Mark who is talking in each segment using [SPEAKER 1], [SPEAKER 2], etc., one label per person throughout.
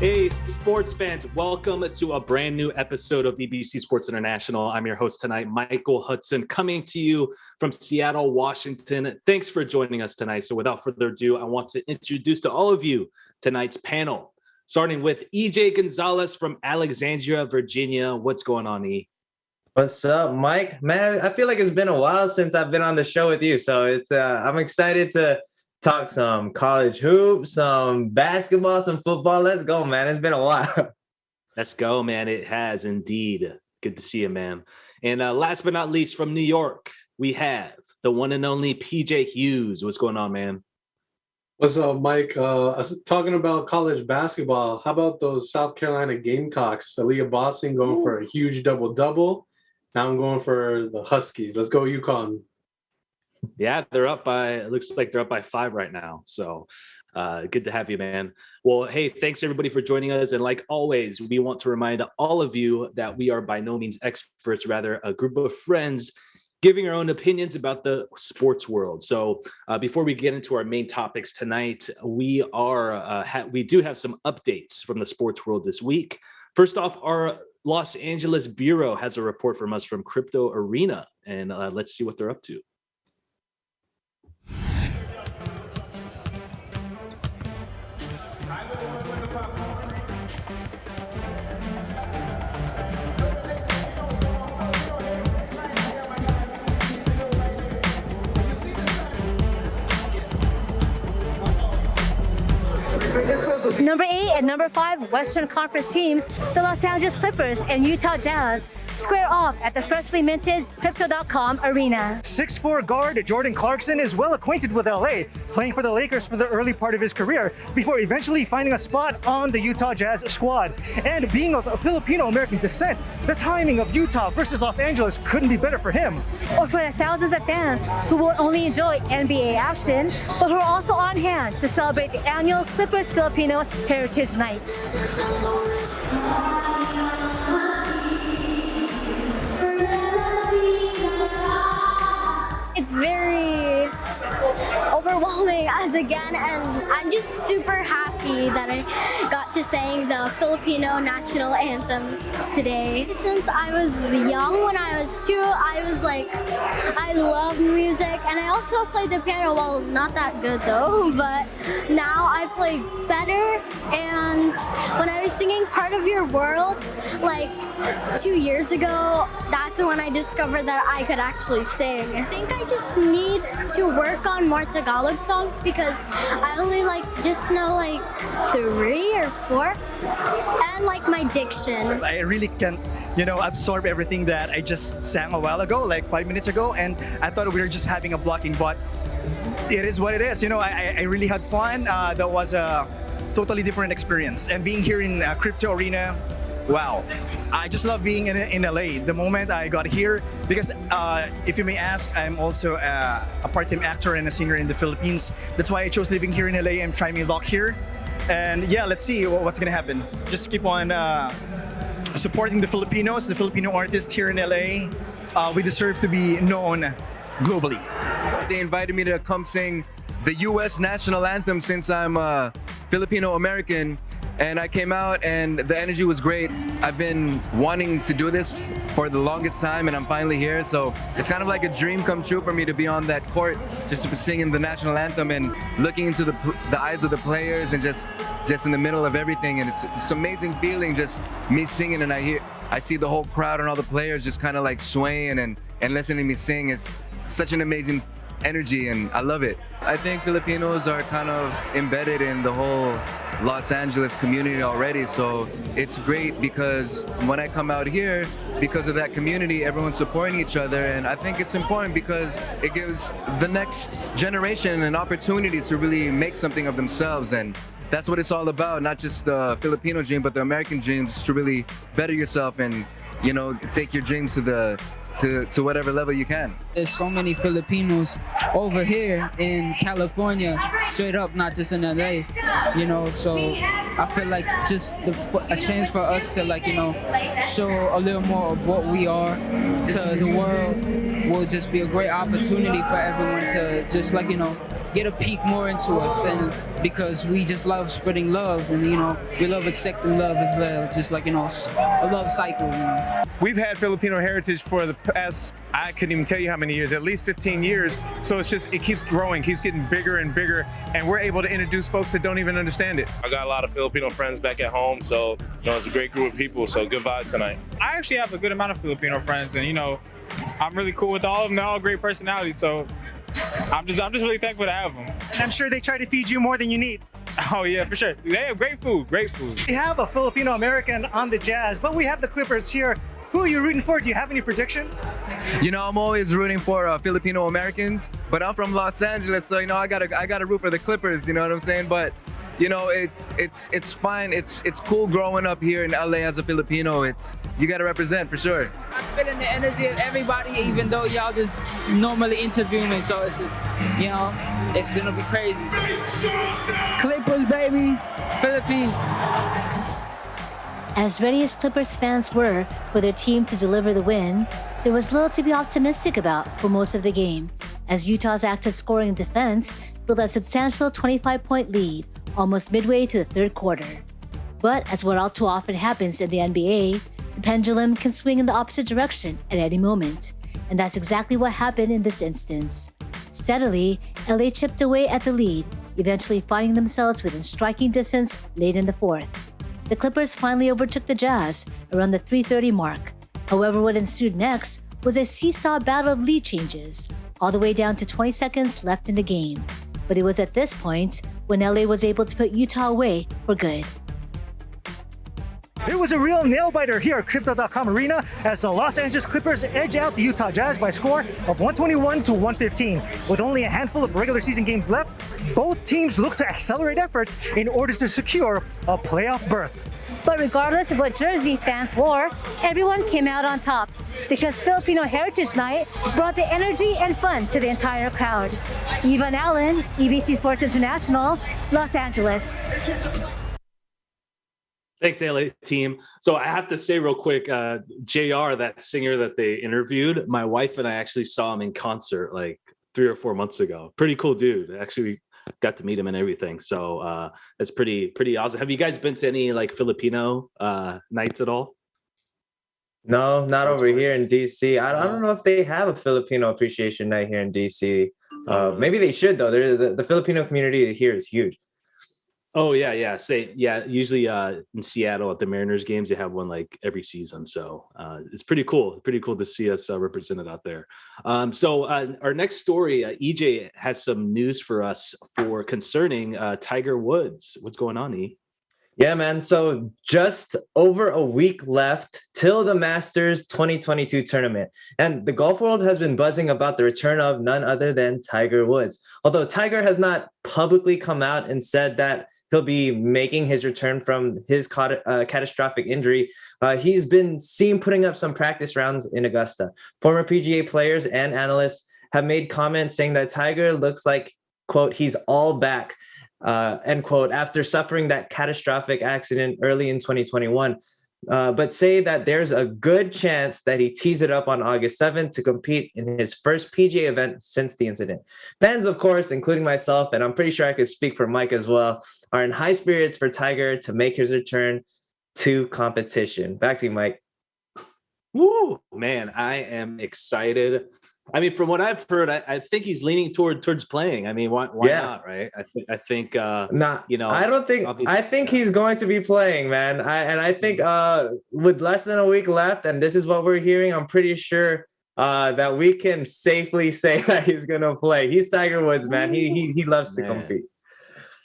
[SPEAKER 1] Hey, sports fans, welcome to a brand new episode of EBC Sports International. I'm your host tonight, Michael Hudson, coming to you from Seattle, Washington. Thanks for joining us tonight. So without further ado, I want to introduce to all of you tonight's panel, starting with EJ Gonzalez from Alexandria, Virginia. What's going on, E?
[SPEAKER 2] What's up, Mike? Man, I feel like it's been a while since I've been on the show with you. So I'm excited to talk some college hoops, some basketball, some football. Let's go, man. It's been a while.
[SPEAKER 1] Let's go, man. It has indeed. Good to see you, man. And last but not least, from New York, we have the one and only PJ Hughes. What's going on, man?
[SPEAKER 3] What's up, Mike? Talking about college basketball, how about those South Carolina Gamecocks? Aaliyah Boston going for a huge double-double. Now I'm going for the Huskies. Let's go, UConn.
[SPEAKER 1] Yeah, they're up by, it looks like they're up by 5 right now. So good to have you, man. Well, hey, thanks everybody for joining us. And like always, we want to remind all of you that we are by no means experts, rather a group of friends giving our own opinions about the sports world. So before we get into our main topics tonight, we do have some updates from the sports world this week. First off, our Los Angeles Bureau has a report from us from Crypto Arena, and let's see what they're up to.
[SPEAKER 4] Number 8 and number 5 Western Conference teams, the Los Angeles Clippers and Utah Jazz, square off at the freshly minted Crypto.com arena.
[SPEAKER 5] 6'4" guard Jordan Clarkson is well acquainted with LA, playing for the Lakers for the early part of his career before eventually finding a spot on the Utah Jazz squad. And being of Filipino-American descent, the timing of Utah versus Los Angeles couldn't be better for him.
[SPEAKER 4] Or for the thousands of fans who won't only enjoy NBA action, but who are also on hand to celebrate the annual Clippers Filipino Heritage Night.
[SPEAKER 6] It's very overwhelming and I'm just super happy that I got to sing the Filipino national anthem today. Since I was young, when I was 2, I love music, and I also played the piano. Well, not that good though, but now I play better. And when I was singing Part of Your World like 2 years ago, that's when I discovered that I could actually sing. I think I just need to work on more Tagalog songs because I only just know 3 or 4, and my diction.
[SPEAKER 5] I really can't, absorb everything that I just sang a while ago, 5 minutes ago, and I thought we were just having a blocking, but it is what it is. I really had fun. That was a totally different experience, and being here in Crypto Arena, wow. I just love being in LA. The moment I got here, because if you may ask, I'm also a part-time actor and a singer in the Philippines. That's why I chose living here in LA and trying my luck here. And yeah, let's see what's gonna happen. Just keep on supporting the Filipinos, the Filipino artists here in LA. We deserve to be known globally.
[SPEAKER 7] They invited me to come sing the U.S. national anthem since I'm Filipino American. And I came out and the energy was great. I've been wanting to do this for the longest time and I'm finally here. So it's kind of like a dream come true for me to be on that court, just to be singing the national anthem and looking into the eyes of the players and just in the middle of everything. And it's an amazing feeling, just me singing, and I see the whole crowd and all the players just kind of swaying and listening to me sing. It's such an amazing energy and I love it. I think Filipinos are kind of embedded in the whole Los Angeles community already, so it's great because when I come out here, because of that community, everyone's supporting each other, and I think it's important because it gives the next generation an opportunity to really make something of themselves, and that's what it's all about. Not just the Filipino dream, but the American dream, just to really better yourself and take your dreams to whatever level you can.
[SPEAKER 8] There's so many Filipinos over here in California, straight up, not just in LA, so I feel like just a chance for us to show a little more of what we are to the world will just be a great opportunity for everyone to just like, get a peek more into us, and because we just love spreading love, and we love accepting love as well, just like a love cycle.
[SPEAKER 9] We've had Filipino heritage for the past, I couldn't even tell you how many years, at least 15 years. So it keeps growing, keeps getting bigger and bigger, and we're able to introduce folks that don't even understand it.
[SPEAKER 10] I got a lot of Filipino friends back at home, so it's a great group of people. So good vibe tonight.
[SPEAKER 11] I actually have a good amount of Filipino friends, and I'm really cool with all of them. They're all great personalities, so I'm just really thankful to have them.
[SPEAKER 5] And I'm sure they try to feed you more than you need.
[SPEAKER 11] Oh yeah, for sure. They have great food, great food.
[SPEAKER 5] We have a Filipino American on the Jazz, but we have the Clippers here. Who are you rooting for? Do you have any predictions?
[SPEAKER 7] I'm always rooting for Filipino Americans, but I'm from Los Angeles, so I gotta root for the Clippers. You know what I'm saying? But it's fine. It's cool growing up here in LA as a Filipino. You gotta represent for sure.
[SPEAKER 8] I'm feeling the energy of everybody, even though y'all just normally interview me, so it's just it's gonna be crazy. Clippers, baby, Philippines.
[SPEAKER 4] As ready as Clippers fans were for their team to deliver the win, there was little to be optimistic about for most of the game, as Utah's active scoring and defense built a substantial 25-point lead almost midway through the third quarter. But as what all too often happens in the NBA, the pendulum can swing in the opposite direction at any moment, and that's exactly what happened in this instance. Steadily, LA chipped away at the lead, eventually finding themselves within striking distance late in the fourth. The Clippers finally overtook the Jazz around the 3:30 mark. However, what ensued next was a seesaw battle of lead changes, all the way down to 20 seconds left in the game. But it was at this point when LA was able to put Utah away for good.
[SPEAKER 5] It was a real nail-biter here at Crypto.com Arena as the Los Angeles Clippers edge out the Utah Jazz by a score of 121-115. With only a handful of regular season games left, both teams look to accelerate efforts in order to secure a playoff berth.
[SPEAKER 4] But regardless of what jersey fans wore, everyone came out on top because Filipino Heritage Night brought the energy and fun to the entire crowd. Ivan Allen, EBC Sports International, Los Angeles.
[SPEAKER 1] Thanks, LA team. So I have to say real quick, JR, that singer that they interviewed, my wife and I actually saw him in concert like 3 or 4 months ago. Pretty cool dude. Actually, got to meet him and everything. So that's pretty awesome. Have you guys been to any like Filipino nights at all?
[SPEAKER 2] No, not over here in DC. I don't know if they have a Filipino appreciation night here in DC. Maybe they should though. The Filipino community here is huge.
[SPEAKER 1] Oh yeah. Usually in Seattle at the Mariners games, they have one like every season. So it's pretty cool. Pretty cool to see us represented out there. So our next story, EJ has some news for us concerning Tiger Woods. What's going on, E?
[SPEAKER 2] Yeah, man. So just over a week left till the Masters 2022 tournament. And the golf world has been buzzing about the return of none other than Tiger Woods. Although Tiger has not publicly come out and said that he'll be making his return from his catastrophic injury, he's been seen putting up some practice rounds in Augusta. Former PGA players and analysts have made comments saying that Tiger looks like, quote, he's all back, end quote, after suffering that catastrophic accident early in 2021. But say that there's a good chance that he tees it up on August 7th to compete in his first PGA event since the incident. Fans, of course, including myself, and I'm pretty sure I could speak for Mike as well, are in high spirits for Tiger to make his return to competition. Back to you, Mike.
[SPEAKER 1] Woo, man, I am excited. I mean, from what I've heard, I think he's leaning towards playing. I mean, why not, right? I think I don't think.
[SPEAKER 2] I think he's going to be playing, man. I think with less than a week left, and this is what we're hearing, I'm pretty sure that we can safely say that he's gonna play. He's Tiger Woods, man. He loves to compete.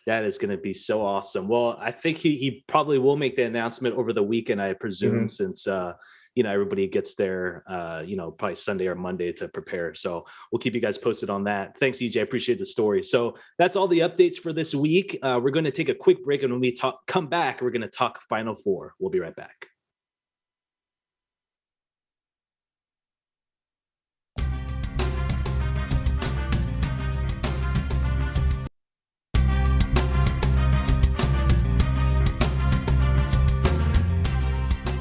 [SPEAKER 1] That is going to be so awesome. Well, I think he probably will make the announcement over the weekend, I presume, since everybody gets there, probably Sunday or Monday to prepare. So we'll keep you guys posted on that. Thanks, EJ. I appreciate the story. So that's all the updates for this week. We're going to take a quick break, and when we come back, we're going to talk Final Four. We'll be right back.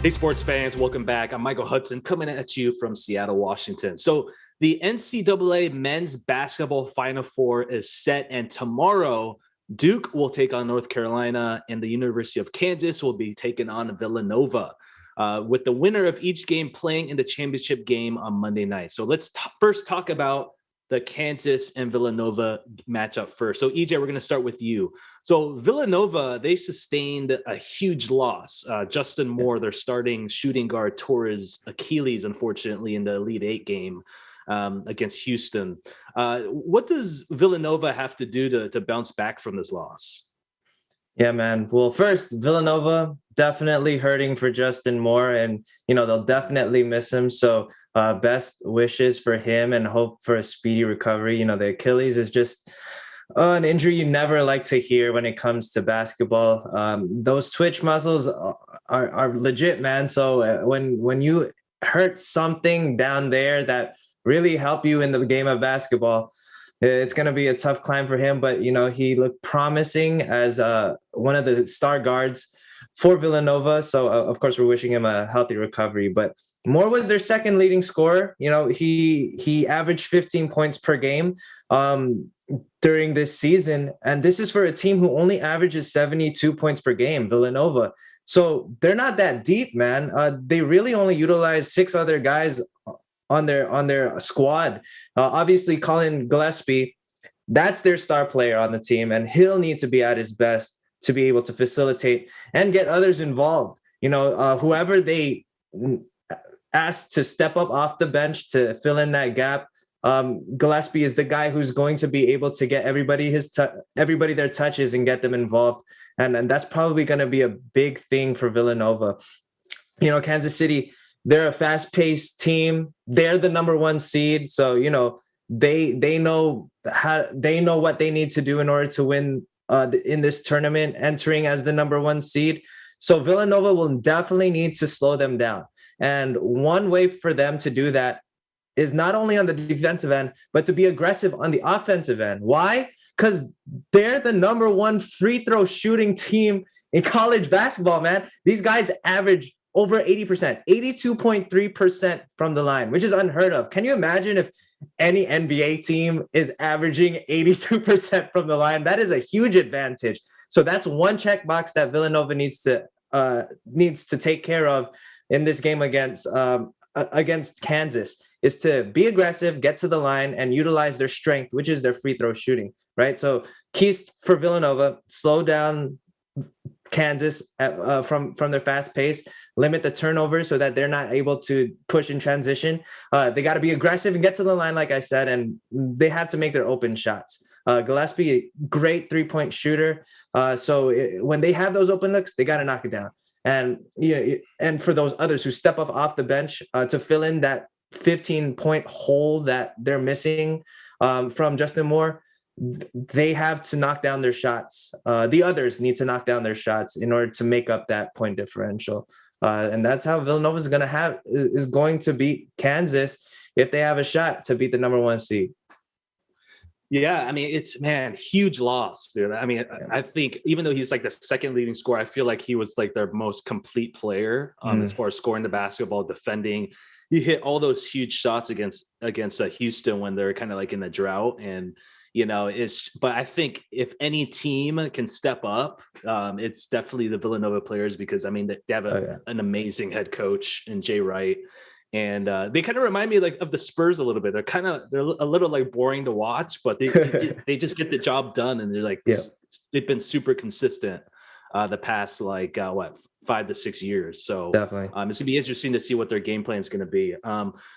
[SPEAKER 1] Hey, sports fans, welcome back. I'm Michael Hudson coming at you from Seattle, Washington. So the NCAA men's basketball Final Four is set, and tomorrow Duke will take on North Carolina, and the University of Kansas will be taking on Villanova, with the winner of each game playing in the championship game on Monday night. So let's first talk about the Kansas and Villanova matchup first. So EJ, we're going to start with you. So Villanova, they sustained a huge loss. Justin Moore, their starting shooting guard, tore his Achilles, unfortunately, in the Elite Eight game against Houston. What does Villanova have to do to bounce back from this loss?
[SPEAKER 2] Yeah, man. Well, first, Villanova definitely hurting for Justin Moore, and they'll definitely miss him. So best wishes for him and hope for a speedy recovery. The Achilles is just an injury you never like to hear when it comes to basketball. Those twitch muscles are legit, man. So when you hurt something down there that really help you in the game of basketball, it's going to be a tough climb for him. But, he looked promising as one of the star guards for Villanova. So, of course, we're wishing him a healthy recovery. But Moore was their second leading scorer. He averaged 15 points per game during this season. And this is for a team who only averages 72 points per game, Villanova. So they're not that deep, man. They really only utilize 6 other guys on their squad. Obviously, Colin Gillespie, that's their star player on the team, and he'll need to be at his best to be able to facilitate and get others involved. Whoever they asked to step up off the bench to fill in that gap, Gillespie is the guy who's going to be able to get everybody their touches and get them involved. And that's probably going to be a big thing for Villanova. Kansas City, they're a fast-paced team. They're the number 1 seed, so they know what they need to do in order to win in this tournament, entering as the number 1 seed. So Villanova will definitely need to slow them down, and one way for them to do that is not only on the defensive end, but to be aggressive on the offensive end. Why? Because they're the number 1 free throw shooting team in college basketball, man. These guys average over 80%, 82.3% from the line, which is unheard of. Can you imagine if any NBA team is averaging 82% from the line? That is a huge advantage. So that's one checkbox that Villanova needs to take care of in this game against Kansas, is to be aggressive, get to the line, and utilize their strength, which is their free throw shooting, right? So keys for Villanova: slow down Kansas from their fast pace, limit the turnovers so that they're not able to push in transition. They got to be aggressive and get to the line, like I said, and they have to make their open shots. Gillespie, great 3-point shooter. So when they have those open looks, they got to knock it down. And and for those others who step up off the bench to fill in that 15-point hole that they're missing from Justin Moore, they have to knock down their shots. The others need to knock down their shots in order to make up that point differential. And that's how Villanova is going to beat Kansas if they have a shot to beat the number 1 seed.
[SPEAKER 1] Yeah, I mean, huge loss, dude. I mean, I think even though he's like the second leading scorer, I feel like he was like their most complete player as far as scoring the basketball, defending. He hit all those huge shots against Houston when they're kind of like in the drought, and but I think if any team can step up, it's definitely the Villanova players, because I mean they have an amazing head coach in Jay Wright. And they kind of remind me like of the Spurs a little bit. They're a little like boring to watch, but they just get the job done, and they're like they've been super consistent the past 5 to 6 years. So
[SPEAKER 2] definitely,
[SPEAKER 1] it's gonna be interesting to see what their game plan is going to be.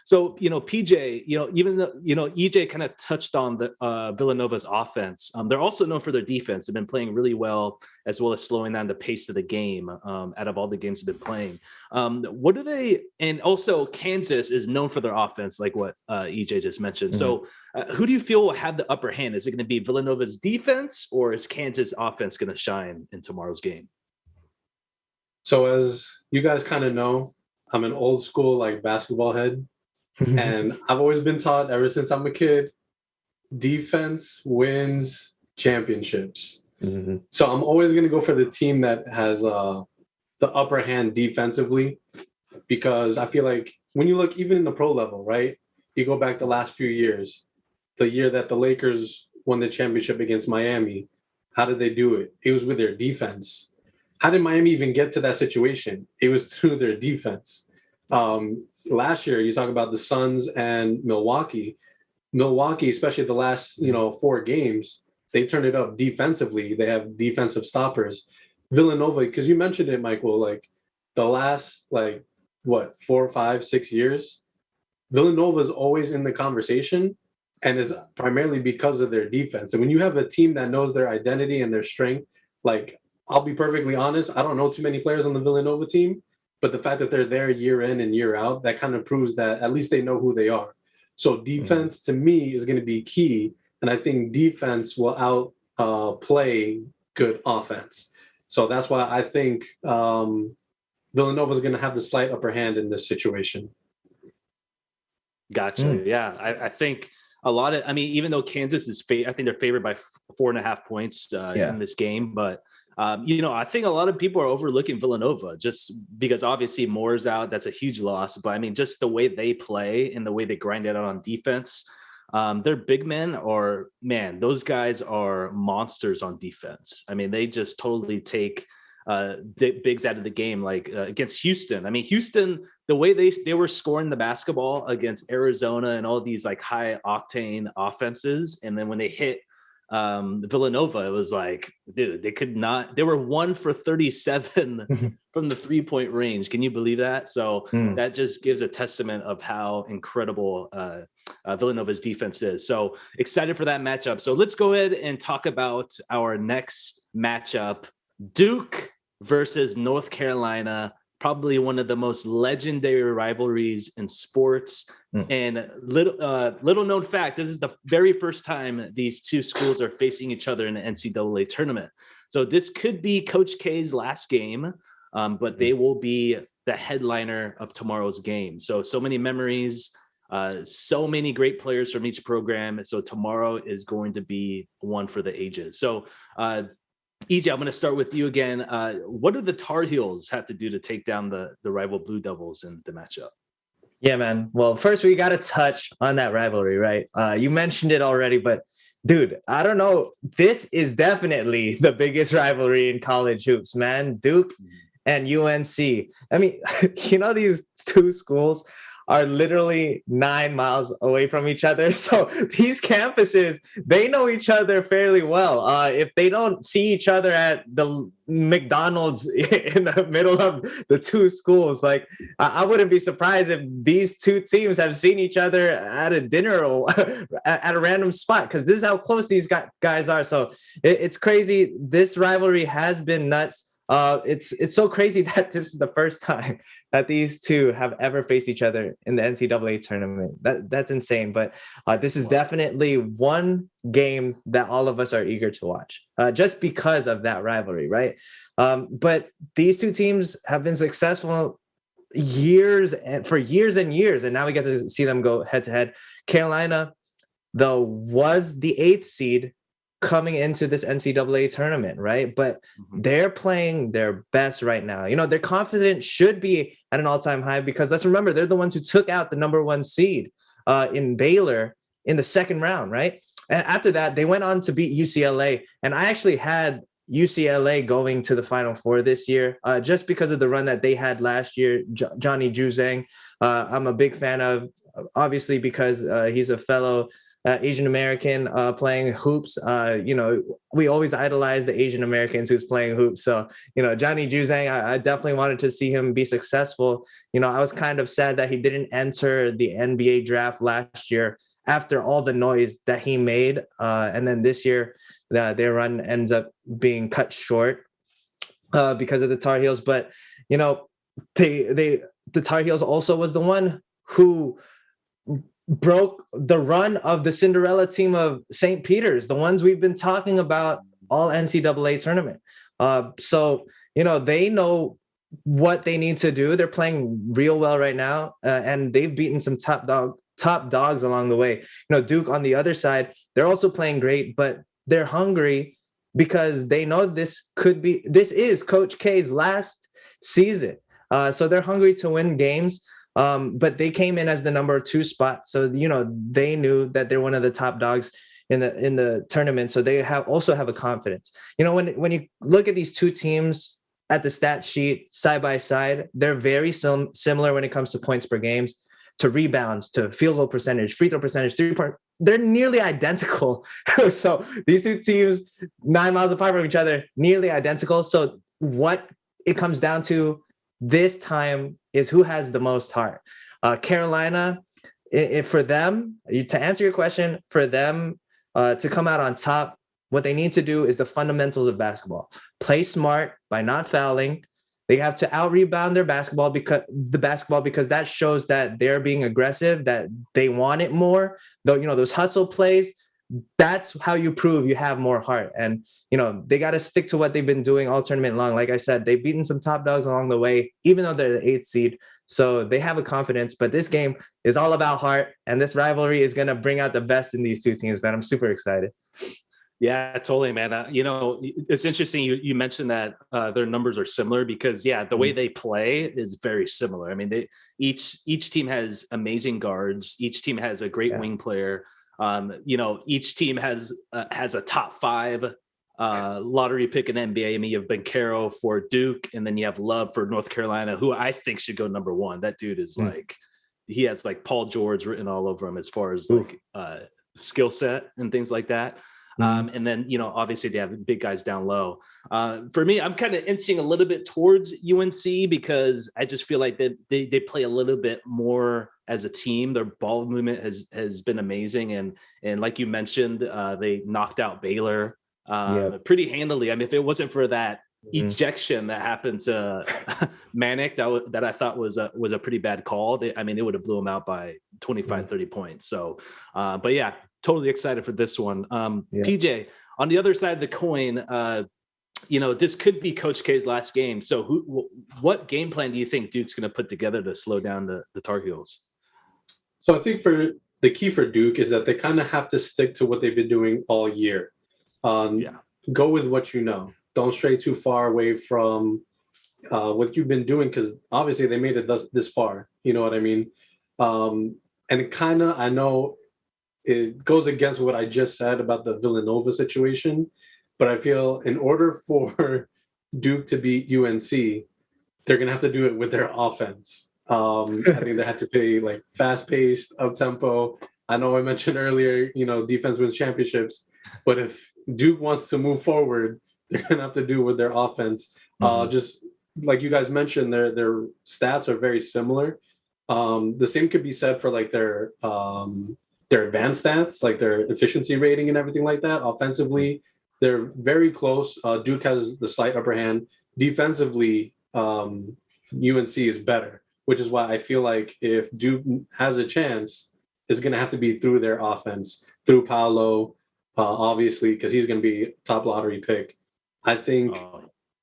[SPEAKER 1] So PJ, even though EJ kind of touched on the Villanova's offense, they're also known for their defense. They've been playing really well, as well as slowing down the pace of the game out of all the games they've been playing. What do they? And also Kansas is known for their offense, like what EJ just mentioned. So who do you feel will have the upper hand? Is it going to be Villanova's defense, or is Kansas offense going to shine in tomorrow's game?
[SPEAKER 3] So as you guys kind of know, I'm an old school basketball head, and I've always been taught ever since I'm a kid, defense wins championships. So I'm always going to go for the team that has the upper hand defensively, because I feel like when you look even in the pro level, right? You go back the last few years, the year that the Lakers won the championship against Miami, how did they do it? It was with their defense. How did Miami even get to that situation? It was through their defense. Last year, you talk about the Suns and Milwaukee. Milwaukee, especially the last 4 games, they turned it up defensively. They have defensive stoppers. Villanova, because you mentioned it, Michael, like the last 4, 5, 6 years, Villanova is always in the conversation, and is primarily because of their defense. And when you have a team that knows their identity and their strength, like, I'll be perfectly honest, I don't know too many players on the Villanova team, but the fact that they're there year in and year out, that kind of proves that at least they know who they are. So defense to me is going to be key, and I think defense will outplay good offense. So that's why I think Villanova is going to have the slight upper hand in this situation.
[SPEAKER 1] Gotcha. Yeah, I think a lot of, I mean, even though Kansas is, I think they're favored by 4.5 points in this game, but I think a lot of people are overlooking Villanova just because obviously Moore's out. That's a huge loss. But I mean, just the way they play and the way they grind it out on defense, their big men those guys are monsters on defense. I mean, they just totally take bigs out of the game, like against Houston. I mean, Houston, the way they were scoring the basketball against Arizona and all these like high octane offenses. And then when they hit Villanova, it was like, dude, they were 1 for 37 from the 3-point range. Can you believe that? So that just gives a testament of how incredible Villanova's defense is. So excited for that matchup. So let's go ahead and talk about our next matchup, Duke versus North Carolina. Probably one of the most legendary rivalries in sports. And little known fact, this is the very first time these two schools are facing each other in the NCAA tournament. So this could be Coach K's last game, but they will be the headliner of tomorrow's game. So many memories, so many great players from each program. So tomorrow is going to be one for the ages. So EJ, I'm going to start with you again. What do the Tar Heels have to do to take down the rival Blue Devils in the matchup?
[SPEAKER 2] Yeah, man. Well, first we got to touch on that rivalry, right? You mentioned it already, but dude, I don't know. This is definitely the biggest rivalry in college hoops, man. Duke and UNC. I mean, these two schools are literally 9 miles away from each other. So these campuses, they know each other fairly well. If they don't see each other at the McDonald's in the middle of the two schools, like I wouldn't be surprised if these two teams have seen each other at a dinner or at a random spot, because this is how close these guys are. So it's crazy. This rivalry has been nuts. It's so crazy that this is the first time that these two have ever faced each other in the NCAA tournament. That's insane. But this is definitely one game that all of us are eager to watch, just because of that rivalry, right? But these two teams have been successful for years and years, and now we get to see them go head to head. Carolina, though, was the 8th seed coming into this NCAA tournament, right? But they're playing their best right now. Their confidence should be at an all-time high, because let's remember, they're the ones who took out the number 1 seed in Baylor in the second round, right? And after that, they went on to beat UCLA. And I actually had UCLA going to the Final Four this year, just because of the run that they had last year. Johnny Juzang, I'm a big fan of, obviously, because he's a fellow Asian American playing hoops. We always idolize the Asian Americans who's playing hoops. So, Johnny Juzang, I definitely wanted to see him be successful. I was kind of sad that he didn't enter the NBA draft last year after all the noise that he made. And then this year, their run ends up being cut short because of the Tar Heels. But, the Tar Heels also was the one who broke the run of the Cinderella team of St. Peter's, the ones we've been talking about all NCAA tournament. So, they know what they need to do. They're playing real well right now, and they've beaten some top dogs along the way. Duke on the other side, they're also playing great, but they're hungry because they know this is Coach K's last sees it. So they're hungry to win games. But they came in as the number 2 spot. So, they knew that they're one of the top dogs in the tournament. So they also have a confidence. When you look at these two teams at the stat sheet side by side, they're very similar when it comes to points per games, to rebounds, to field goal percentage, free throw percentage, 3-point. They're nearly identical. So these two teams, 9 miles apart from each other, nearly identical. So what it comes down to this time is who has the most heart. Carolina, for them, to answer your question, for them to come out on top, what they need to do is the fundamentals of basketball. Play smart by not fouling. They have to out-rebound their basketball because that shows that they're being aggressive, that they want it more. Though, those hustle plays, that's how you prove you have more heart. And, they got to stick to what they've been doing all tournament long. Like I said, they've beaten some top dogs along the way, even though they're the 8th seed. So they have a confidence, but this game is all about heart. And this rivalry is going to bring out the best in these two teams, man. I'm super excited.
[SPEAKER 1] Yeah, totally, man. It's interesting you mentioned that their numbers are similar because, the way they play is very similar. I mean, each team has amazing guards. Each team has a great wing player. Each team has a top 5 lottery pick in NBA. I mean, you have Banchero for Duke, and then you have Love for North Carolina, who I think should go number 1. That dude is he has like Paul George written all over him as far as skill set and things like that. And then, obviously they have big guys down low. For me, I'm kind of inching a little bit towards UNC because I just feel like they play a little bit more as a team. Their ball movement has been amazing. And like you mentioned, they knocked out Baylor pretty handily. I mean, if it wasn't for that ejection that happened to Manic, that I thought was a pretty bad call. It would have blew them out by 25, 30 points. So, but yeah, totally excited for this one. PJ, on the other side of the coin, this could be Coach K's last game. So what game plan do you think Duke's going to put together to slow down the Tar Heels?
[SPEAKER 3] So I think for the key for Duke is that they kind of have to stick to what they've been doing all year. Go with what you know. Don't stray too far away from what you've been doing, because obviously they made it this far. You know what I mean? And kind of, I know it goes against what I just said about the Villanova situation, but I feel in order for Duke to beat UNC, they're going to have to do it with their offense. I think they had to play like fast-paced, up-tempo. I know I mentioned earlier, defense wins championships, but if Duke wants to move forward, they're going to have to do it with their offense. Just like you guys mentioned, their stats are very similar. The same could be said for like their advanced stats, like their efficiency rating and everything like that. Offensively, they're very close. Duke has the slight upper hand. Defensively, UNC is better, which is why I feel like if Duke has a chance, it's going to have to be through their offense, through Paolo, obviously, because he's going to be top lottery pick. I think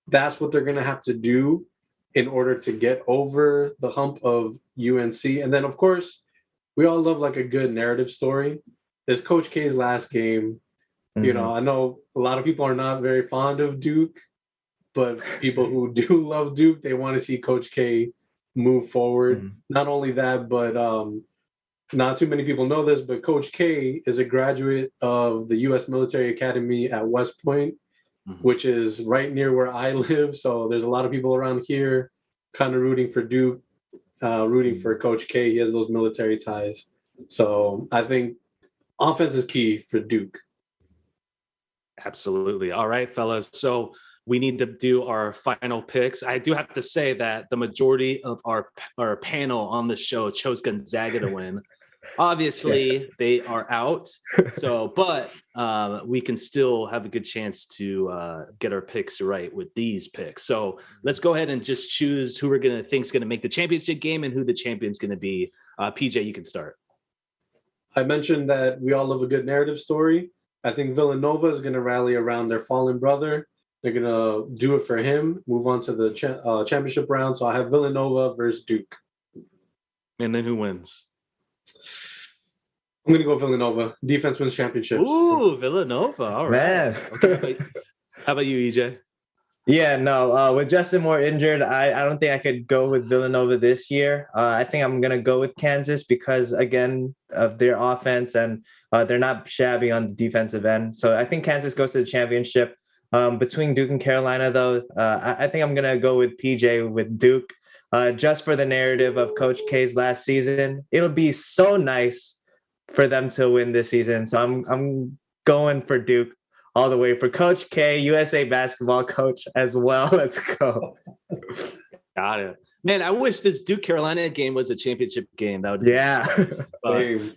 [SPEAKER 3] that's what they're going to have to do in order to get over the hump of UNC. And then, of course, we all love like a good narrative story. It's Coach K's last game. I know a lot of people are not very fond of Duke, but people who do love Duke, they want to see Coach K move forward. Not only that, but not too many people know this, but Coach K is a graduate of the U.S. Military Academy at West Point, which is right near where I live. So there's a lot of people around here kind of rooting for Duke, rooting for Coach K. He has those military ties. So I think offense is key for Duke.
[SPEAKER 1] Absolutely. All right, fellas. So we need to do our final picks. I do have to say that the majority of our panel on the show chose Gonzaga to win. Obviously, they are out. So, but we can still have a good chance to get our picks right with these picks. So let's go ahead and just choose who we're going to think is going to make the championship game and who the champion's going to be. PJ, you can start.
[SPEAKER 3] I mentioned that we all love a good narrative story. I think Villanova is going to rally around their fallen brother. They're going to do it for him, move on to the championship round. So I have Villanova versus Duke.
[SPEAKER 1] And then who wins?
[SPEAKER 3] I'm going to go Villanova. Defense wins championships.
[SPEAKER 1] Ooh, Villanova. All right.
[SPEAKER 2] Man.
[SPEAKER 1] Okay. How about you, EJ?
[SPEAKER 2] Yeah, no. With Justin Moore injured, I don't think I could go with Villanova this year. I think I'm gonna go with Kansas because again of their offense and they're not shabby on the defensive end. So I think Kansas goes to the championship. Between Duke and Carolina, though, I think I'm gonna go with PJ with Duke, just for the narrative of Coach K's last season. It'll be so nice for them to win this season. So I'm going for Duke all the way for Coach K, USA basketball coach as well. Let's go.
[SPEAKER 1] Got it. Man, I wish this Duke Carolina game was a championship game. That would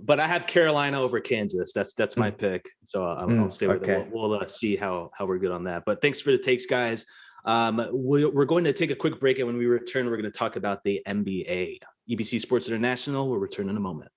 [SPEAKER 1] but I have Carolina over Kansas. That's my pick. So I'll stay with it. We'll see how we're good on that. But thanks for the takes, guys. We're going to take a quick break, and when we return, we're going to talk about the NBA. EBC Sports International will return in a moment.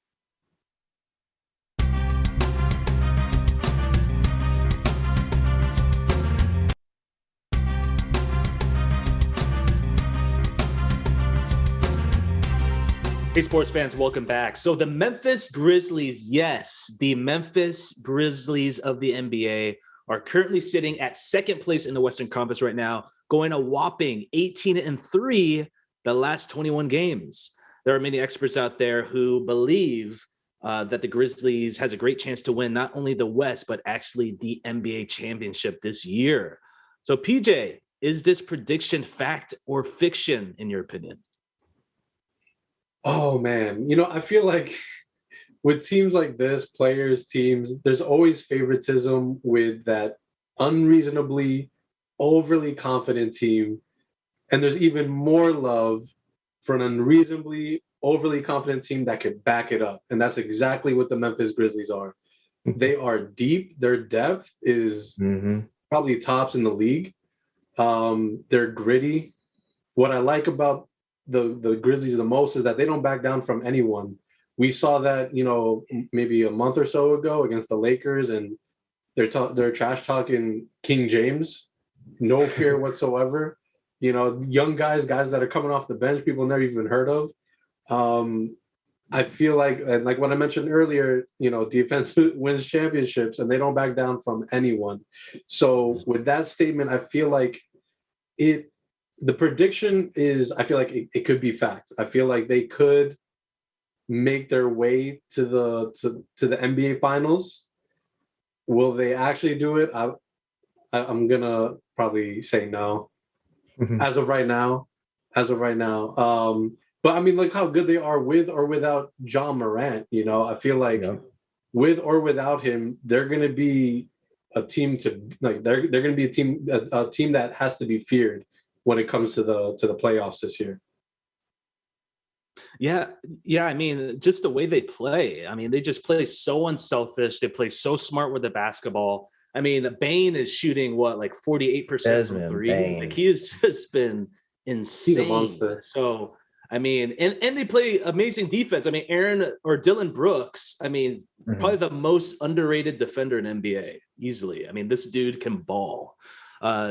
[SPEAKER 1] Hey, sports fans, welcome back. So the Memphis Grizzlies, yes, the Memphis Grizzlies of the NBA are currently sitting at second place in the Western Conference right now, going a whopping 18-3 the last 21 games. There are many experts out there who believe that the Grizzlies has a great chance to win not only the West, but actually the NBA championship this year. So PJ, is this prediction fact or fiction in your opinion?
[SPEAKER 3] Oh man, I feel like with teams like this, players, teams, there's always favoritism with that unreasonably, overly confident team. And there's even more love for an unreasonably, overly confident team that could back it up. And that's exactly what the Memphis Grizzlies are. They are deep. Their depth is probably tops in the league. They're gritty. What I like about the Grizzlies the most is that they don't back down from anyone. We saw that, maybe a month or so ago against the Lakers, and they're trash talking King James, no fear whatsoever. Young guys that are coming off the bench, people never even heard of. I feel like, and like what I mentioned earlier, defense wins championships, and they don't back down from anyone. So with that statement, I feel like the prediction is, I feel like it could be fact. I feel like they could make their way to the NBA Finals. Will they actually do it? I'm gonna probably say no. As of right now. But I mean, like how good they are with or without John Morant. I feel like with or without him, they're gonna be a team they're gonna be a team that has to be feared when it comes to the playoffs this year.
[SPEAKER 1] Yeah. I mean, just the way they play. I mean, they just play so unselfish. They play so smart with the basketball. I mean, Bane is shooting 48% from three.
[SPEAKER 2] Bane.
[SPEAKER 1] Like he has just been insane.
[SPEAKER 3] He's a monster.
[SPEAKER 1] So I mean, and they play amazing defense. I mean, Dylan Brooks. I mean, probably the most underrated defender in NBA easily. I mean, this dude can ball.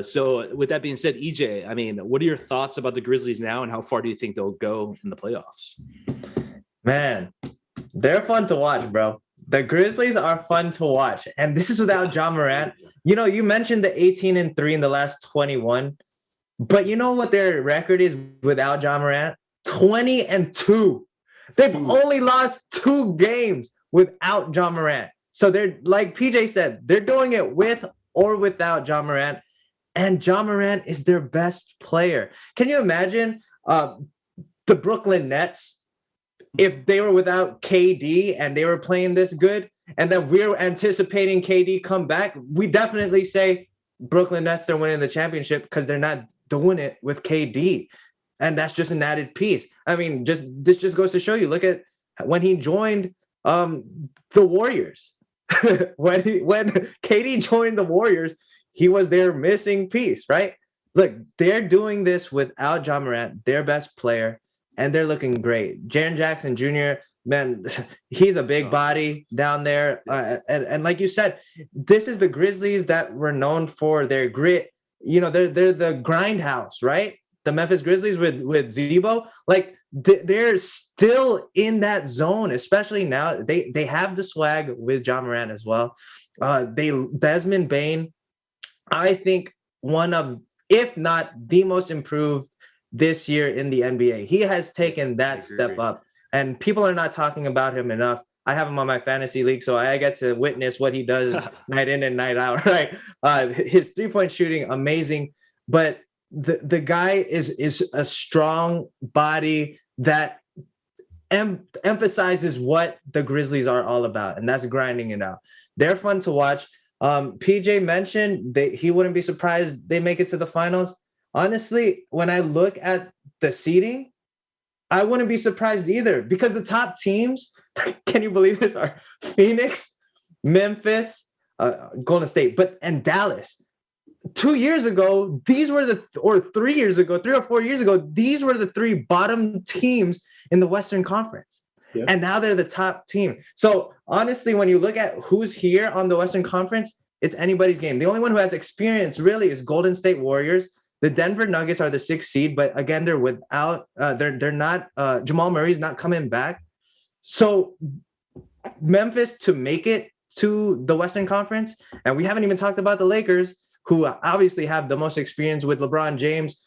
[SPEAKER 1] So with that being said, EJ, I mean, what are your thoughts about the Grizzlies now, and how far do you think they'll go in the playoffs?
[SPEAKER 2] Man, they're fun to watch, bro. The Grizzlies are fun to watch. And this is without John Morant. You mentioned the 18-3 in the last 21, but you know what their record is without John Morant? 20-2. They've only lost 2 games without John Morant. So they're, like PJ said, they're doing it with or without John Morant. And John Morant is their best player. Can you imagine the Brooklyn Nets if they were without KD and they were playing this good, and then we're anticipating KD come back? We definitely say Brooklyn Nets are winning the championship because they're not doing it with KD. And that's just an added piece. I mean, this just goes to show you, look at when he joined the Warriors. when KD joined the Warriors, he was their missing piece, right? Look, they're doing this without John Morant, their best player, and they're looking great. Jaren Jackson Jr., man, he's a big body down there. And like you said, this is the Grizzlies that were known for their grit. They're the grindhouse, right? The Memphis Grizzlies with Zebo, like they're still in that zone, especially now. They have the swag with John Morant as well. Desmond Bane, I think one of, if not the most improved this year in the NBA. He has taken that step up, and people are not talking about him enough. I have him on my fantasy league, so I get to witness what he does night in and night out, right? His three-point shooting, amazing. But the guy is a strong body that emphasizes what the Grizzlies are all about, and that's grinding it out. They're fun to watch. PJ mentioned he wouldn't be surprised they make it to the finals. Honestly, when I look at the seeding, I wouldn't be surprised either, because the top teams, can you believe this, are Phoenix, Memphis, Golden State, and Dallas. 2 years ago, these were 3 years ago, 3 or 4 years ago, these were the three bottom teams in the Western Conference. Yeah. And now they're the top team. So honestly, when you look at who's here on the Western Conference, it's anybody's game. The only one who has experience really is Golden State Warriors. The Denver Nuggets are the 6th seed, but again, they're without, they're not, Jamal Murray's not coming back. So Memphis to make it to the Western Conference, and we haven't even talked about the Lakers, who obviously have the most experience with LeBron James,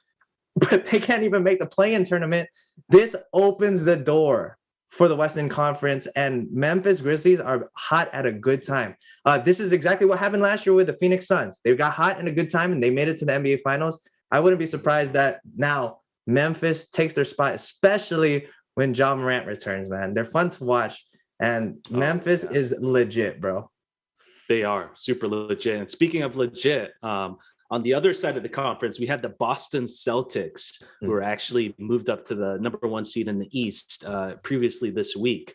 [SPEAKER 2] but they can't even make the play-in tournament. This opens the door for the Western Conference, and Memphis Grizzlies are hot at a good time. This is exactly what happened last year with the Phoenix Suns. They got hot in a good time, and they made it to the NBA Finals. I wouldn't be surprised that now Memphis takes their spot, especially when Ja Morant returns, man. They're fun to watch, and Memphis is legit, bro.
[SPEAKER 1] They are super legit. And speaking of legit, on the other side of the conference, we had the Boston Celtics, who were actually moved up to the number 1 seed in the East previously this week.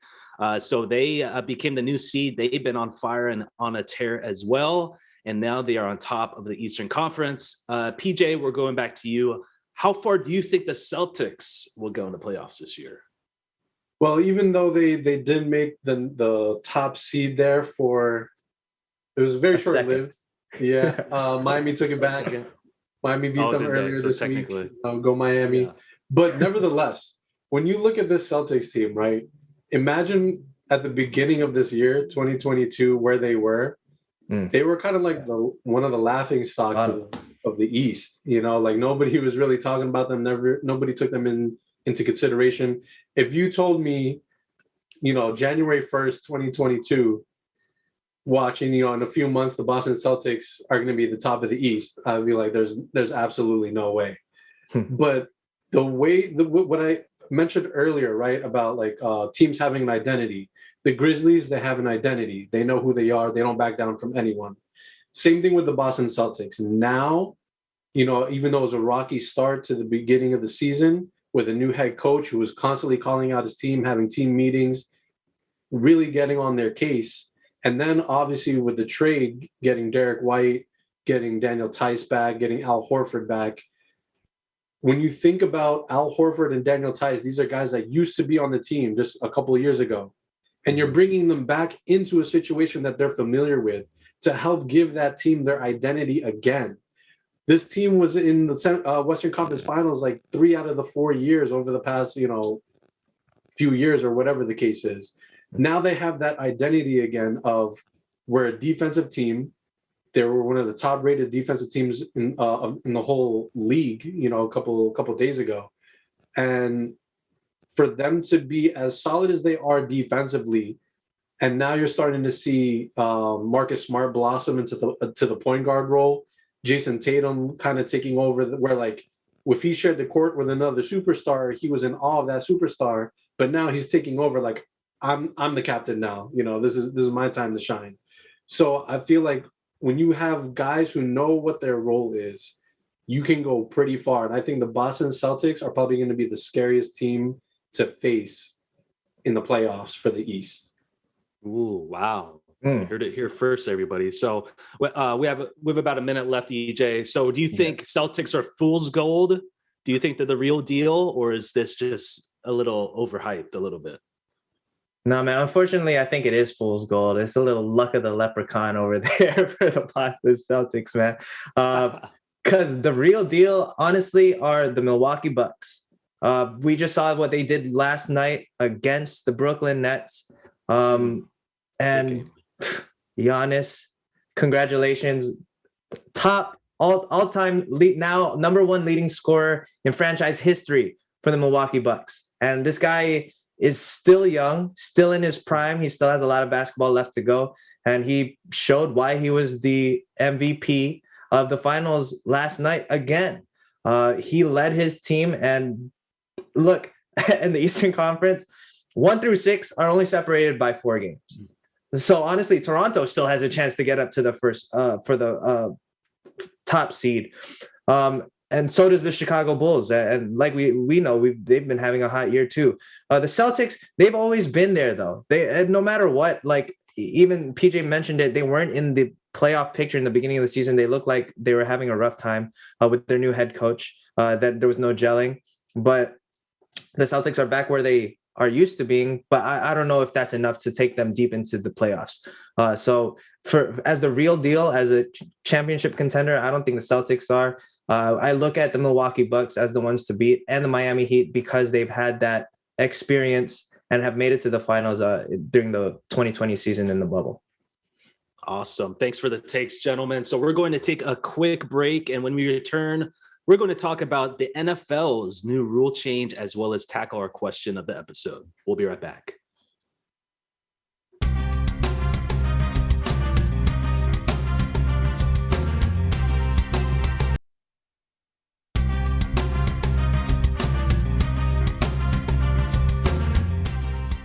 [SPEAKER 1] So they became the new seed. They've been on fire and on a tear as well. And now they are on top of the Eastern Conference. PJ, we're going back to you. How far do you think the Celtics will go in the playoffs this year?
[SPEAKER 3] Well, even though they did make the top seed there for, it was very short-lived. Yeah, Miami took it back. Miami beat them earlier this week. Go Miami. Yeah. But nevertheless, when you look at this Celtics team, right, imagine at the beginning of this year, 2022, where they were. They were kind of like one of the laughing stocks of the East. You know, like nobody was really talking about them. Nobody took them into consideration. If you told me, you know, January 1st, 2022, watching, you know, in a few months, the Boston Celtics are going to be the top of the East, I'd be like, there's absolutely no way. But the way, what I mentioned earlier, right, about like teams having an identity, the Grizzlies, they have an identity. They know who they are. They don't back down from anyone. Same thing with the Boston Celtics. Now, you know, even though it was a rocky start to the beginning of the season with a new head coach who was constantly calling out his team, having team meetings, really getting on their case. And then obviously with the trade, getting Derek White, getting Daniel Tice back, getting Al Horford back. When you think about Al Horford and Daniel Tice, these are guys that used to be on the team just a couple of years ago. And you're bringing them back into a situation that they're familiar with to help give that team their identity again. This team was in the Western Conference Finals like 3 out of the 4 years over the past, you know, few years or whatever the case is. Now they have that identity again of we're a defensive team. They were one of the top-rated defensive teams in the whole league, you know, a couple days ago. And for them to be as solid as they are defensively, and now you're starting to see Marcus Smart blossom into the point guard role. Jason Tatum kind of taking over, where like if he shared the court with another superstar, he was in awe of that superstar. But now he's taking over. Like I'm the captain now. You know, this is my time to shine. So I feel like when you have guys who know what their role is, you can go pretty far. And I think the Boston Celtics are probably going to be the scariest team to face in the playoffs for the East.
[SPEAKER 1] Ooh, wow. You heard it here first, everybody. So we have about a minute left, EJ. So do you think Celtics are fool's gold? Do you think they're the real deal, or is this just a little overhyped a little bit?
[SPEAKER 2] No, man. Unfortunately, I think it is fool's gold. It's a little luck of the leprechaun over there for the Boston Celtics, man. Because the real deal, honestly, are the Milwaukee Bucks. We just saw what they did last night against the Brooklyn Nets. And Giannis, congratulations. Top all-time lead, now number one leading scorer in franchise history for the Milwaukee Bucks. And this guy is still young, still in his prime. He still has a lot of basketball left to go. And he showed why he was the MVP of the finals last night again. He led his team, and look, in the Eastern Conference, 1 through 6 are only separated by 4 games. So honestly, Toronto still has a chance to get up to the first for the top seed. And so does the Chicago Bulls. And like we know, they've been having a hot year too. The Celtics, they've always been there though. They, no matter what, like even PJ mentioned it, they weren't in the playoff picture in the beginning of the season. They looked like they were having a rough time with their new head coach, that there was no gelling. But the Celtics are back where they are used to being, but I don't know if that's enough to take them deep into the playoffs. So as the real deal, as a championship contender, I don't think the Celtics are. I look at the Milwaukee Bucks as the ones to beat, and the Miami Heat, because they've had that experience and have made it to the finals during the 2020 season in the bubble.
[SPEAKER 1] Awesome. Thanks for the takes, gentlemen. So we're going to take a quick break, and when we return, we're going to talk about the NFL's new rule change, as well as tackle our question of the episode. We'll be right back.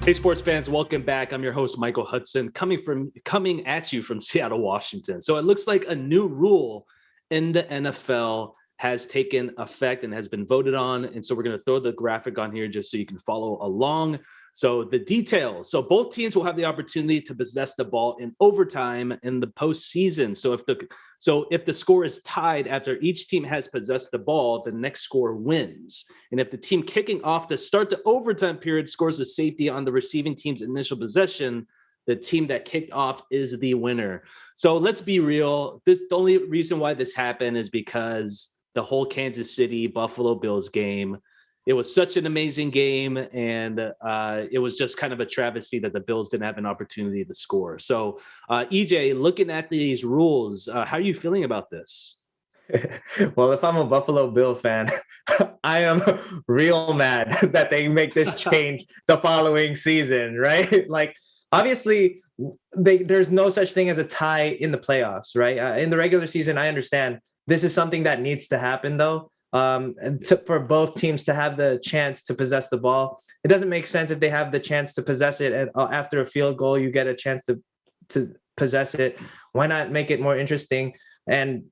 [SPEAKER 1] Hey, sports fans, welcome back. I'm your host, Michael Hudson, coming at you from Seattle, Washington. So it looks like a new rule in the NFL has taken effect and has been voted on. And so we're going to throw the graphic on here just so you can follow along. So the details. So both teams will have the opportunity to possess the ball in overtime in the postseason. So if the score is tied after each team has possessed the ball, the next score wins. And if the team kicking off the start to overtime period scores a safety on the receiving team's initial possession, the team that kicked off is the winner. So let's be real. The only reason why this happened is because the whole Kansas City Buffalo Bills game, it was such an amazing game, and it was just kind of a travesty that the Bills didn't have an opportunity to score. So, EJ, looking at these rules, how are you feeling about this?
[SPEAKER 2] Well, if I'm a Buffalo Bill fan, I am real mad that they make this change the following season, right? Like, obviously, there's no such thing as a tie in the playoffs, right? In the regular season, I understand this is something that needs to happen, though. For both teams to have the chance to possess the ball. It doesn't make sense if they have the chance to possess it, and after a field goal, you get a chance to possess it. Why not make it more interesting and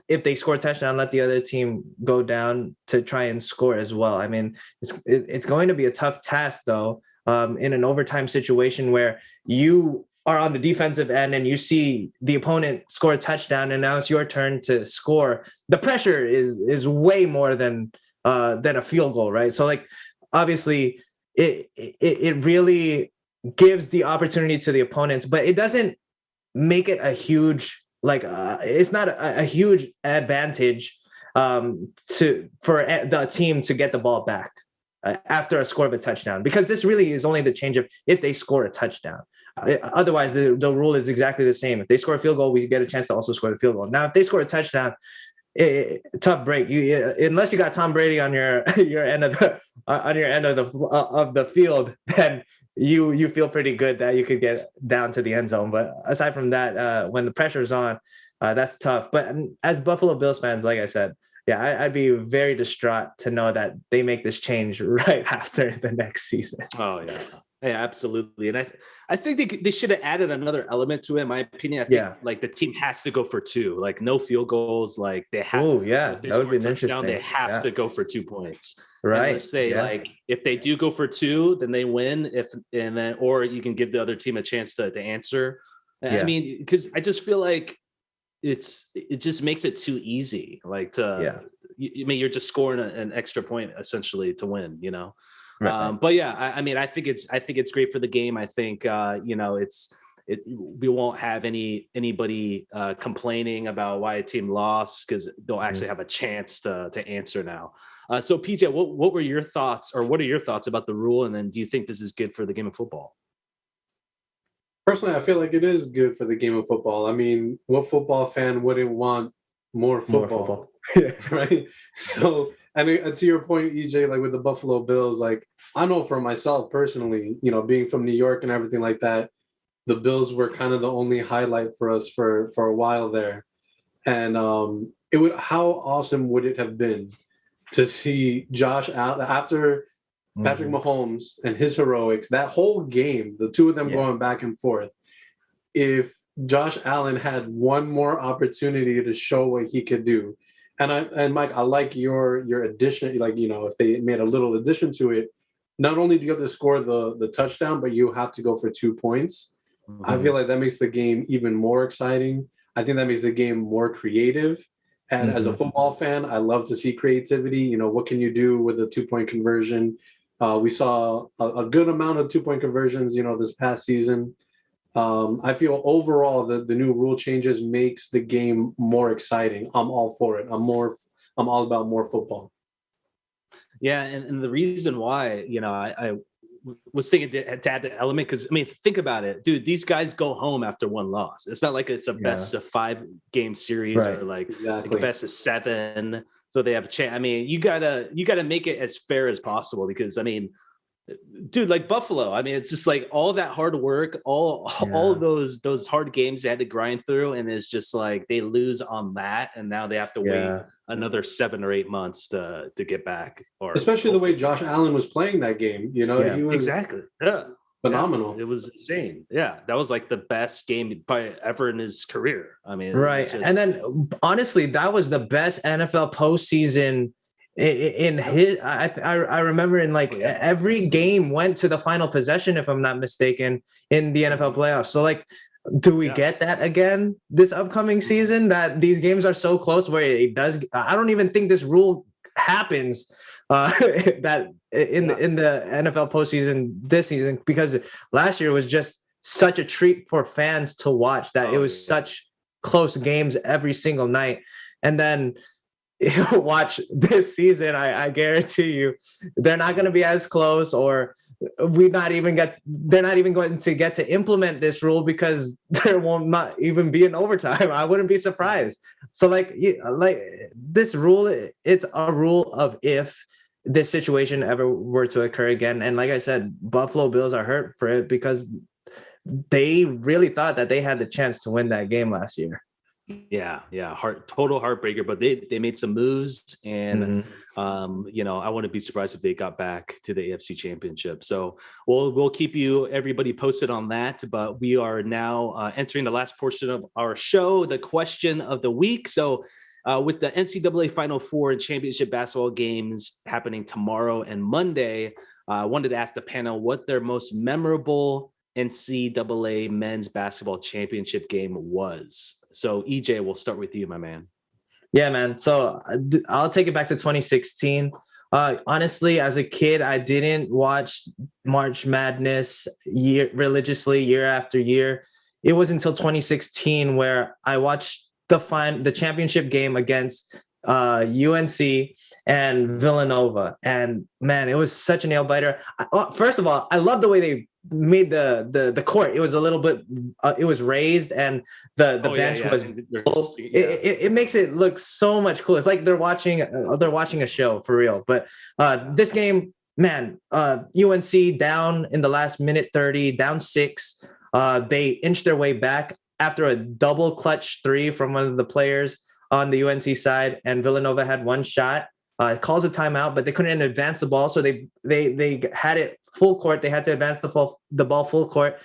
[SPEAKER 2] if they score a touchdown, let the other team go down to try and score as well? I mean, it's going to be a tough task, though, in an overtime situation where you are on the defensive end and you see the opponent score a touchdown and now it's your turn to score. The pressure is way more than a field goal, right? So like, obviously it really gives the opportunity to the opponents, but it doesn't make it a huge, it's not a huge advantage for the team to get the ball back after a score of a touchdown, because this really is only the change of if they score a touchdown. Otherwise, the rule is exactly the same. If they score a field goal, we get a chance to also score the field goal. Now, if they score a touchdown, tough break. Unless you got Tom Brady on your end of the field, then you feel pretty good that you could get down to the end zone. But aside from that, when the pressure's on, that's tough. But as Buffalo Bills fans, like I said, yeah, I'd be very distraught to know that they make this change right after the next season.
[SPEAKER 1] Oh yeah. Yeah, absolutely. And I think they should have added another element to it, in my opinion. I think like the team has to go for 2, like no field goals. Like they have
[SPEAKER 2] that would be interesting.
[SPEAKER 1] They have to go for 2 points.
[SPEAKER 2] Right.
[SPEAKER 1] So let's say like if they do go for 2, then they win. Or you can give the other team a chance to answer. I mean, because I just feel like it just makes it too easy. Like I mean, you're just scoring an extra point essentially to win, you know? Right. But yeah, I mean, I think it's great for the game. I think, we won't have anybody complaining about why a team lost, because they'll actually have a chance to answer now. So PJ, what were your thoughts, or what are your thoughts about the rule? And then do you think this is good for the game of football?
[SPEAKER 3] Personally, I feel like it is good for the game of football. I mean, what football fan wouldn't want more football. Right? So, and to your point, EJ, like with the Buffalo Bills, like I know for myself personally, you know, being from New York and everything like that, the Bills were kind of the only highlight for us for a while there. And how awesome would it have been to see Josh Allen after Patrick Mahomes and his heroics, that whole game, the two of them going back and forth, if Josh Allen had one more opportunity to show what he could do. And Mike, I like your addition, like, you know, if they made a little addition to it, not only do you have to score the touchdown, but you have to go for 2 points. I feel like that makes the game even more exciting. I think that makes the game more creative. And as a football fan, I love to see creativity. You know, what can you do with a 2-point conversion? We saw a good amount of 2-point conversions, you know, this past season. I feel overall the new rule changes makes the game more exciting. I'm all for it. I'm all about more football.
[SPEAKER 1] Yeah, and the reason why, you know, I was thinking to add the element, because I mean, think about it, dude. These guys go home after one loss. It's not like it's a best of 5 game series or like a best of 7. So they have a chance. I mean, you gotta make it as fair as possible, because I mean, dude, like Buffalo, I mean, it's just like all that hard work, all those hard games they had to grind through, and it's just like they lose on that, and now they have to wait another 7 or 8 months to get back. Or
[SPEAKER 3] especially the way Josh Allen was playing that game, you know, he was phenomenal.
[SPEAKER 1] Yeah, it was insane. Yeah, that was like the best game probably ever in his career. I mean,
[SPEAKER 2] and then honestly, that was the best NFL postseason in his. I remember in like every game went to the final possession, if I'm not mistaken, in the NFL playoffs. So like, do we get that again this upcoming season, that these games are so close where it does? I don't even think this rule happens that in the NFL postseason this season, because last year was just such a treat for fans to watch, that it was such close games every single night. And then watch this season, I guarantee you they're not going to be as close, or they're not even going to get to implement this rule, because there won't not even be an overtime. I wouldn't be surprised. So like this rule, it's a rule of if this situation ever were to occur again. And like I said, Buffalo Bills are hurt for it, because they really thought that they had the chance to win that game last year.
[SPEAKER 1] Yeah, total heartbreaker, but they made some moves, and you know, I wouldn't be surprised if they got back to the AFC Championship. So we'll keep everybody posted on that. But we are now entering the last portion of our show, the question of the week. So with the NCAA Final Four and championship basketball games happening tomorrow and Monday, I wanted to ask the panel what their most memorable NCAA men's basketball championship game was. So EJ, we'll start with you, my man.
[SPEAKER 2] Yeah, man. So I'll take it back to 2016. Honestly, as a kid, I didn't watch March Madness religiously year after year. It was until 2016 where I watched the championship game against UNC and Villanova, and man, it was such a nail biter. First of all, I love the way they made the court. It was a little bit it was raised, and the bench was it makes it look so much cooler. It's like they're watching a show for real. But this game, man, UNC down in the last minute 30, down 6. They inched their way back after a double clutch 3 from one of the players on the UNC side, and Villanova had one shot. Calls a timeout, but they couldn't advance the ball, so they had it full court. They had to advance the ball full court,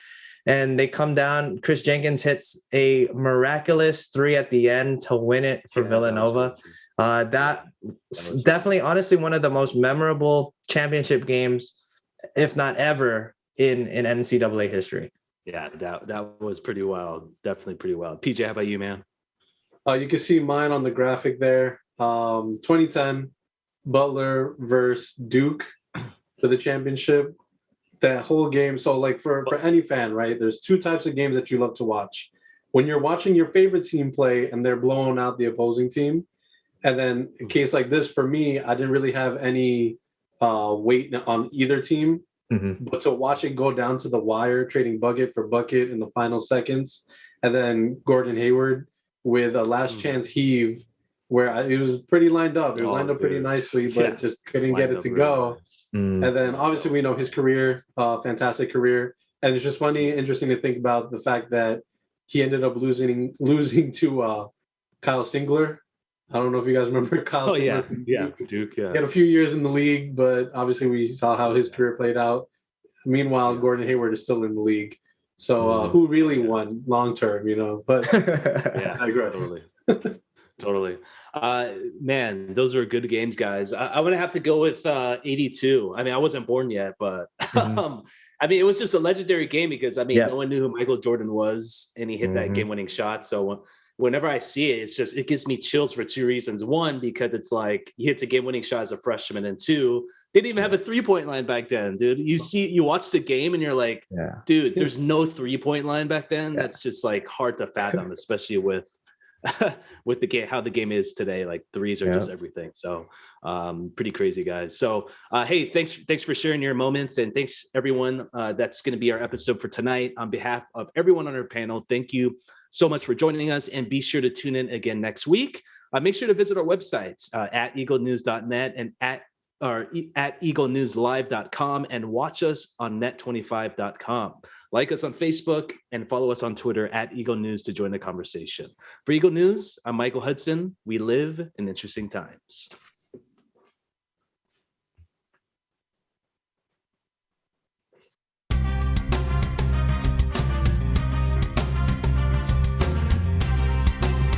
[SPEAKER 2] and they come down. Chris Jenkins hits a miraculous 3 at the end to win it for Villanova. That's definitely, honestly, one of the most memorable championship games, if not ever, in NCAA history.
[SPEAKER 1] Yeah, that was pretty wild. Definitely pretty wild. PJ, how about you, man?
[SPEAKER 3] You can see mine on the graphic there. 2010, Butler versus Duke for the championship. That whole game. So like for any fan, right? There's 2 types of games that you love to watch. When you're watching your favorite team play and they're blowing out the opposing team. And then in case like this, for me, I didn't really have any weight on either team. But to watch it go down to the wire, trading bucket for bucket in the final seconds, and then Gordon Hayward with a last chance heave where it was pretty lined up. It was lined up pretty
[SPEAKER 1] dude.
[SPEAKER 3] nicely, but just couldn't get
[SPEAKER 1] Lined
[SPEAKER 3] it
[SPEAKER 1] up
[SPEAKER 3] to
[SPEAKER 1] really
[SPEAKER 3] go.
[SPEAKER 1] nice.
[SPEAKER 3] And then obviously we know his career, fantastic career. And it's just funny, interesting to think about the fact that he ended up losing to Kyle Singler. I don't know if you guys remember Kyle Singler.
[SPEAKER 1] Yeah, Duke, yeah.
[SPEAKER 3] He had a few years in the league, but obviously we saw how his career played out. Meanwhile, Gordon Hayward is still in the league. So who really won long term, you know? But
[SPEAKER 1] Yeah,
[SPEAKER 3] I digress.
[SPEAKER 1] Totally. Man, those are good games, guys. I'm gonna have to go with 82. I mean, I wasn't born yet, but I mean, it was just a legendary game because no one knew who Michael Jordan was, and he hit that game-winning shot. So whenever I see it, it gives me chills for two reasons. One, because it's like he hits a game-winning shot as a freshman, and two, they didn't even have a three-point line back then, dude. You watch the game and you're like, dude, there's no three-point line back then. That's just like hard to fathom, especially with the game, how the game is today. Like threes are just everything. So pretty crazy, guys. So hey, thanks for sharing your moments, and thanks everyone. That's going to be our episode for tonight. On behalf of everyone on our panel, thank you so much for joining us, and be sure to tune in again next week. Make sure to visit our websites at eaglenews.net and at eaglenewslive.com, and watch us on net25.com. Like us on Facebook and follow us on Twitter at Eagle News to join the conversation. For Eagle News, I'm Michael Hudson. We live in interesting times.